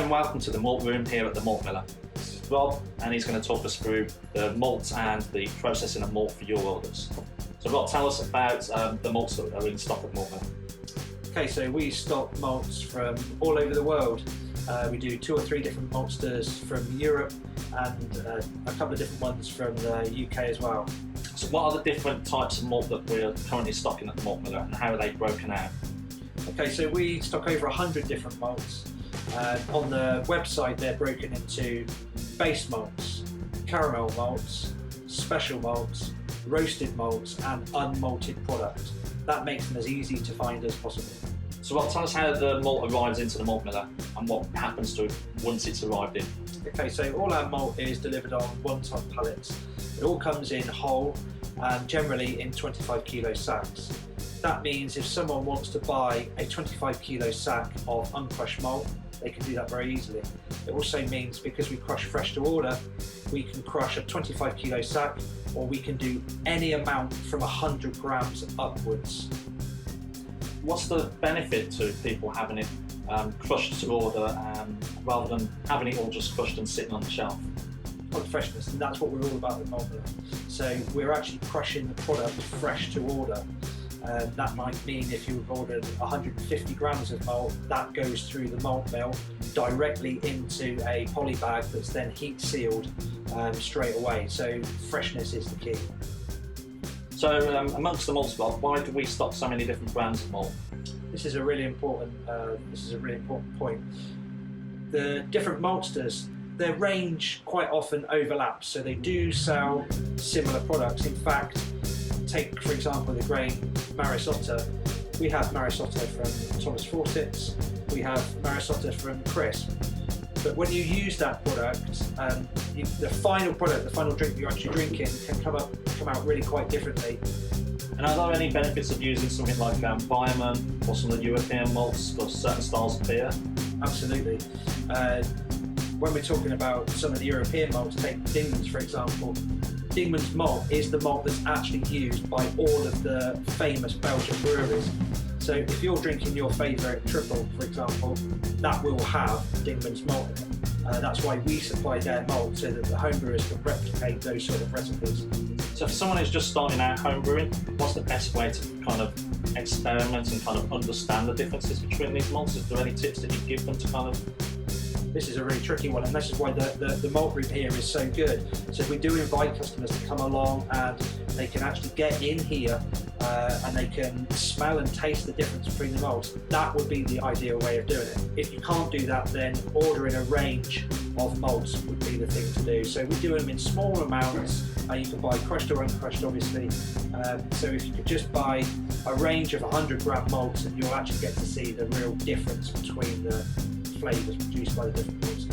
and welcome to the Malt Room here at the Malt Miller. This is Rob, and he's going to talk us through the malts and the processing of malt for your orders. So Rob, tell us about the malts that are in stock at Malt Miller. Okay, so we stock malts from all over the world. We do 2 or 3 different maltsters from Europe and a couple of different ones from the UK as well. So what are the different types of malt that we're currently stocking at the Malt Miller, and how are they broken out? Okay, so we stock over 100 different malts. On the website they're broken into base malts, caramel malts, special malts, roasted malts and unmalted product. That makes them as easy to find as possible. So Rob, tell us how the malt arrives into the Malt Miller and what happens to it once it's arrived in. Okay, so all our malt is delivered on 1-ton pallets. It all comes in whole and generally in 25 kilo sacks. That means if someone wants to buy a 25 kilo sack of uncrushed malt, they can do that very easily. It also means because we crush fresh to order, we can crush a 25 kilo sack, or we can do any amount from 100 grams upwards. What's the benefit to people having it crushed to order rather than having it all just crushed and sitting on the shelf? On freshness, and that's what we're all about with Malt Miller. So we're actually crushing the product fresh to order. That might mean if you've ordered 150 grams of malt, that goes through the malt mill directly into a poly bag that's then heat sealed straight away. So freshness is the key. So amongst the malts, Bob, why do we stock so many different brands of malt? This is a really important point. The different maltsters, their range quite often overlaps, so they do sell similar products. In fact, take for example the grain Marisotta. We have Marisotta from Thomas Fawcett's, we have Marisotta from Chris. But when you use that product, the final product, the final drink you're actually drinking can come out really quite differently. And are there any benefits of using something like Fireman or some of the European malts for certain styles of beer? Absolutely. When we're talking about some of the European malts, take Dingman's for example. Dingman's malt is the malt that's actually used by all of the famous Belgian breweries. So if you're drinking your favourite triple, for example, that will have Dingman's malt in it. That's why we supply their malt so that the homebrewers can replicate those sort of recipes. So for someone who's just starting out homebrewing, what's the best way to kind of experiment and kind of understand the differences between these malts? Is there any tips that you give them to kind of... This is a really tricky one, and this is why the malt room here is so good. So we do invite customers to come along and they can actually get in here and they can smell and taste the difference between the malts. That would be the ideal way of doing it. If you can't do that, then ordering a range of malts would be the thing to do. So we do them in small amounts. You can buy crushed or uncrushed, obviously. So if you could just buy a range of 100 gram malts, and you'll actually get to see the real difference between the flavours produced by the different malts.